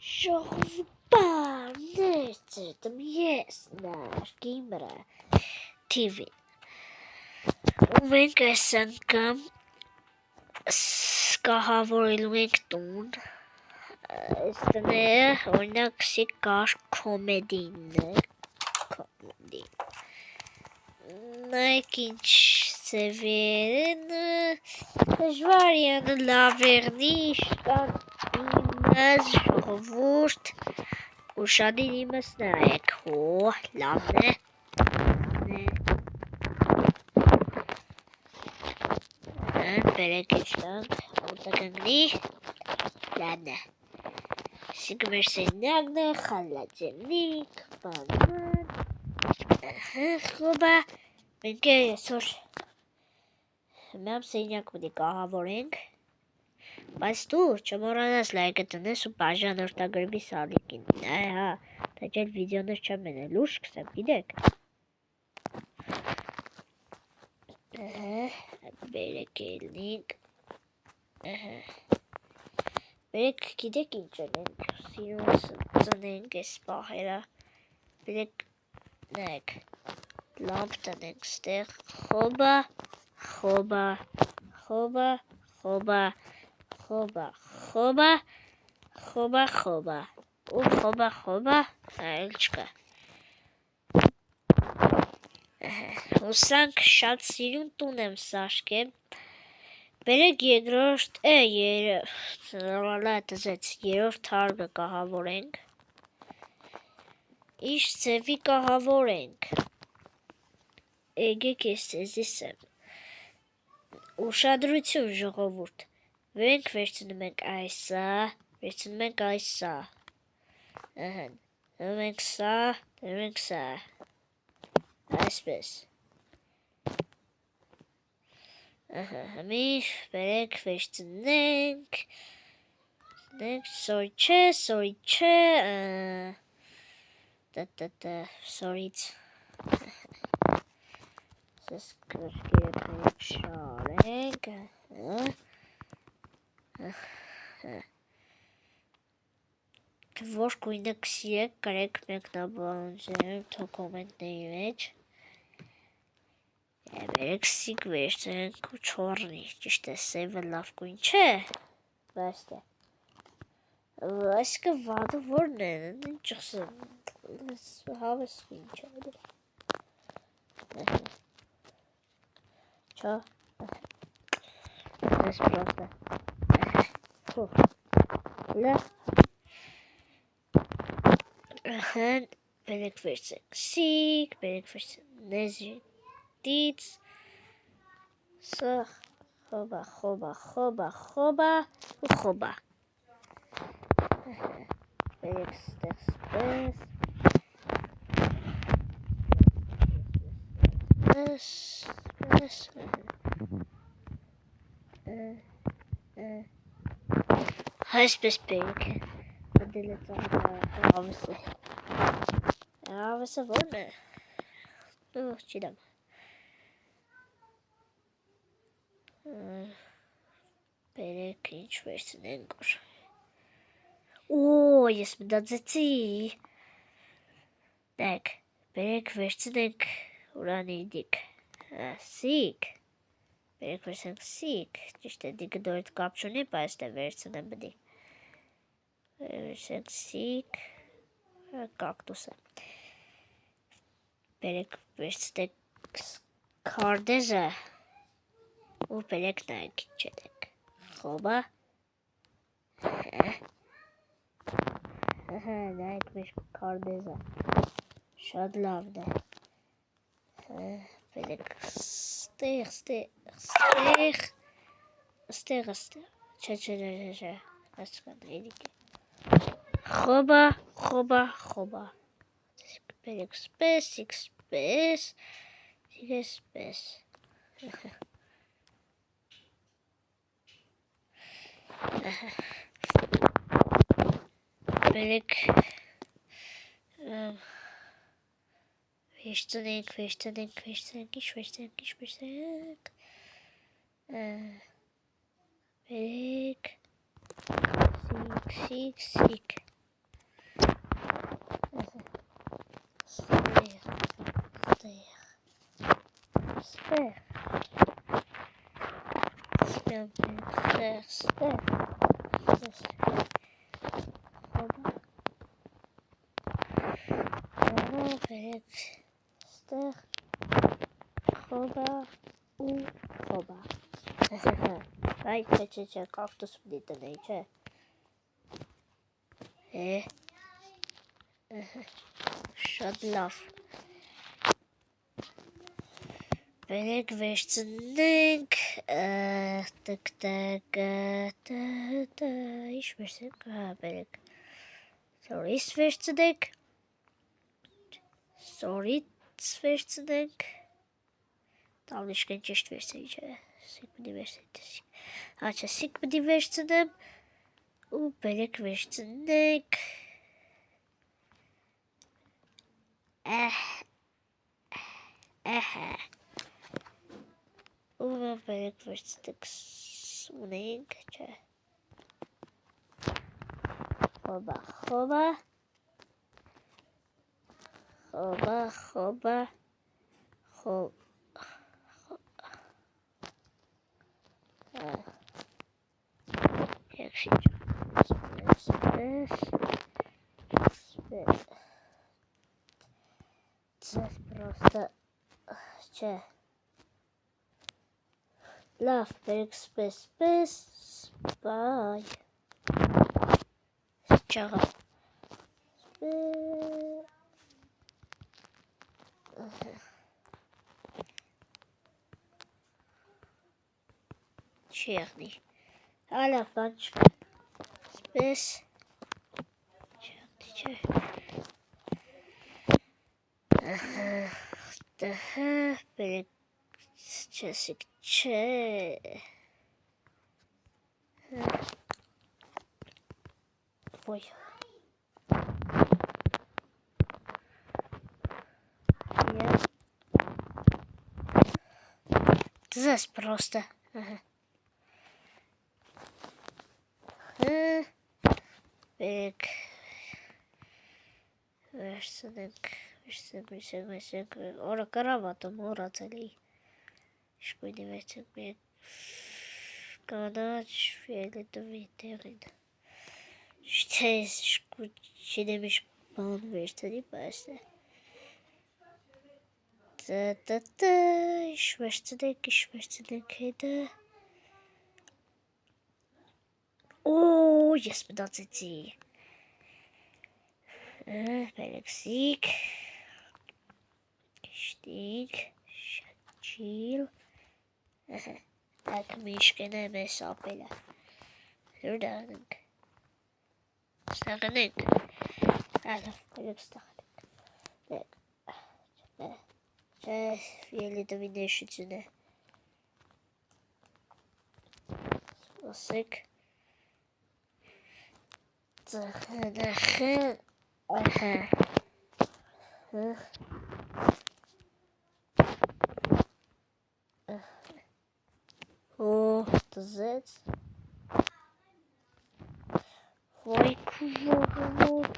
Ժողովուրդներցրտում ես նարկիմրը TV ու մենք այս անգամ կահավորելու ենք տուն այս տները օրինակ կար կոմեդին նայք ինչ ծևերն դժվարյանը լավերնի իշկան իմս ժողովուրդ ուշադիր իմս նայեք լավն է բերեք իջտանք ոտակնգնի լավն է Սիգ մեր սենյակն է խալաձենիկ բանան խոբա մենք այսօր մեմ սենյակ պիտի կահավորենք բայց դու չմոռանաս լայքը տնես ու բաժանորդագրվի սալիկին հա տաճել վիդեոներ չեմ մենել ուշ կսեմ գիտեք բերեք ելնիկ բերեք գիտեք ինչ ենք սիրուն ծնենք այս պահերը բերեք նայեք լամպ տնենք ստեղ խոբա ու խոբա այլ չկա հուսանք շատ սիրուն տուն եմ սարքել բերեք երրորդ հարկը կահավորենք Իշ ծևի կահավորենք Եկեք ես ձեզիս եմ ուշադրություն ժողովուրդ Վերենք վերցնում ենք այսա վերցնում ենք այսա դնում ենք սա այսպես Հմիշ բերեք վերցնենք Սորի չէ Սորից Սես կրկերը պերեք շարենք Որ կույնը կսիրեք կարեք մեկնաբանություններում թող կոմենտների մեջ Բերեք սիգ վերցնենք ու չորնի ճիշտ է սևը լավ կույն չէ բայց է Այսկը վադը որն է ինչ ասեմ հավես կույն չէ Չա Այս պրոստը Լավ Բերեք վերցնենք սիգ բերեք վերցնենք նեզրիտից Սա խոբա ու խոբա Բերեք ստեղ սպես Այսպես բերեք Ադել է ծաղը Հավեսը որն է Չիդամ Բերեք ինչ վերցնենք ես մտածեցի Դեք բերեք վերցնենք ուրանիրդիկ Սիգ Բերեք վերցնենք սիգ Ճիշտ է դիգը դորդ կապ չունի բայց է վերցնեմ բդի Վերցնենք սիգ Կակտուսը Բերեք վերցնենք քարդեզը ու բերեք նայեք ինչ edek խոբա նայեք մեր քարդեզը շատ լավն է բերեք ստեղ չէ հասկան երիք է խոբա բերեք սպես Բերեք վերցնենք Բերեք Սիգ Ay, çe, kaktüs bir de ne çe? Şadlaf. Belek versindik. Tık iş versek. Ha belek. Soris versindik. Soris versindik. Dalışken çeşit verseyce. Sikmedi verseydi. Haça sikmedi versindim. Belek versindik. Belek versindik. Unik. Хоба. Як ще спес. Це просто че. Laf belek spes spy. Çağa. Черный. Hala kaç. Spes. Черный. Daha belek çesikçe. Ой. Здесь просто. Бек. Версинек. Ора караватом орацели. Шкоди вечек бек. Канач фиолетовый. Здесь şkudi demiş bana verdi başta. İş başladık hadi. Oo, yes mi dansıcı? Beleksik. Geçtik. Şakil. Akmış gene mesafeli. Şuradan. Stagnik. Belek stagnik. Fioletowy deszczyny. Sposek. O, to zec. Vay kurwa.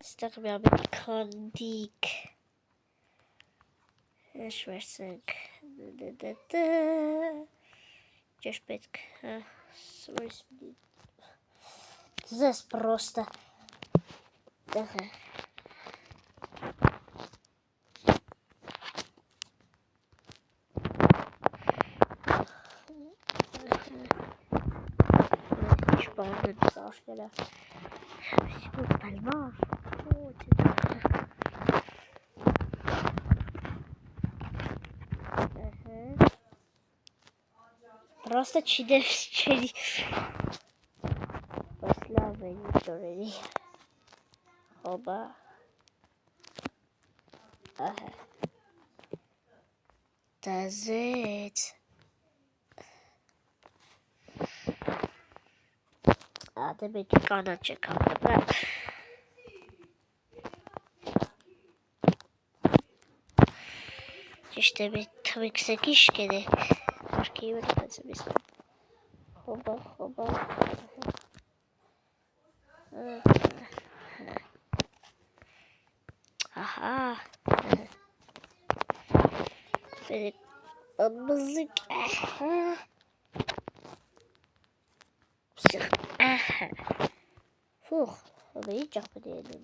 Stak miał być kondik. Шварценг. Чешпетк. Здесь просто. Шпалный писал, Всего пальма. Просто чили. Послава истории. Хоба. Ага. Тазет. Demek ki kanat çekanlar. İşte bir tabii ki 8 kere. Başka bir tanesi. Hoba. Aha. Böyle Մզիկ, Ֆուխ, aber ich dachte denen.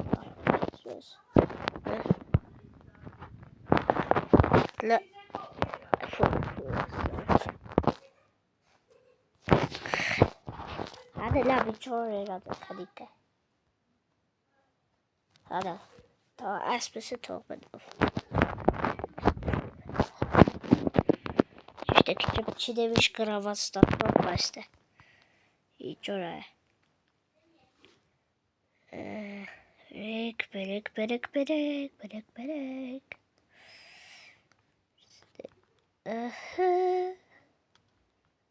لا هذا لعبة شوري هذا خليك هذا تا اسبس تو بدف işte kitapçı demiş kravat statmak başta hiç oraya Berek.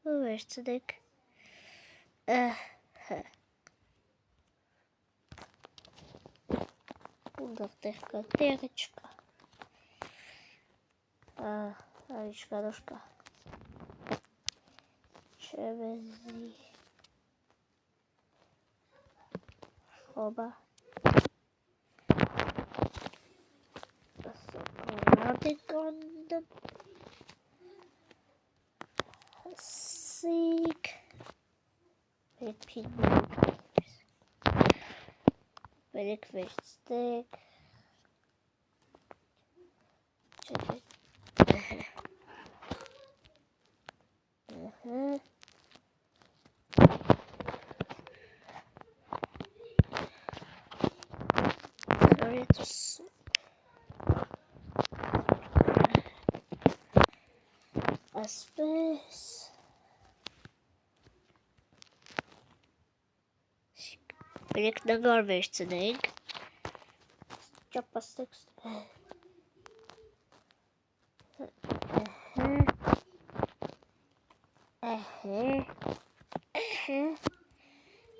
Bu verstedik. Dakika, девочка. Аришка. Чевези. Хоба. Радикондом. Сик. Berek Sorry to space. Berek na garverstedik. Yapastık.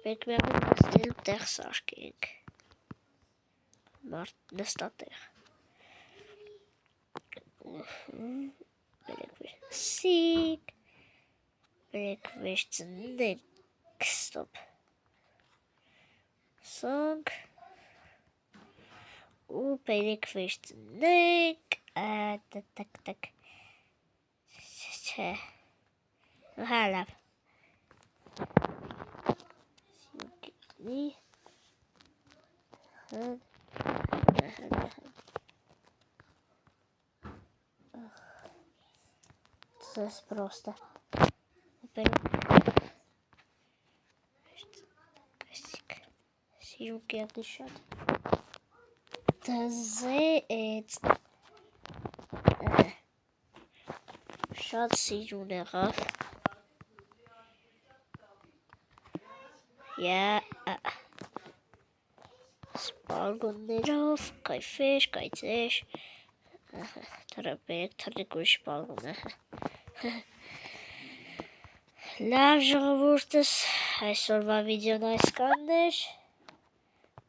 Beklemem stil tegsarskik. Maar dat staat er. Ziek. Ik wist niks. Stop. Song. Ik wist niks. Tak. Hala. Zie. To jest proste. Sijunki jak dyszat. To zet. Shot sijunera. Ja. Spalgonnerov, kayfish. Tabii kuruş balgonu. Լավ ժողովուրդս, այսօրվա վիդեոն այսքանն էր,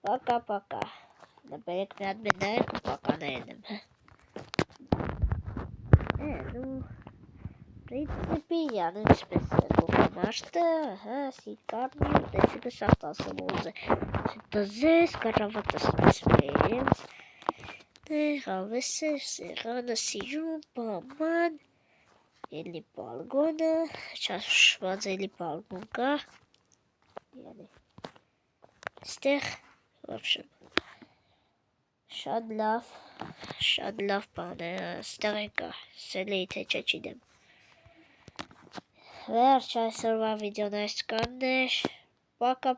պակա, նպերեք մի հատ մենայեք ու պականայեն եմ, պրինցիպի ինչպես է կողամաշտը, սիկարնի, տեսիկը շատ ասում ուզը, դզես, կարավատը սպեսվերենց, հավեսեր, սեղանը սիրում, պաման, Էլի բալգոնը, չաշված էլի բալգոն կա, ստեղ, ոբշեմ, շատ լավ բան է, ստեղ է կա, սելի թե չէ չիդեմ, վերջ այսօրվա վիդեոն այս կանն էր, պակա,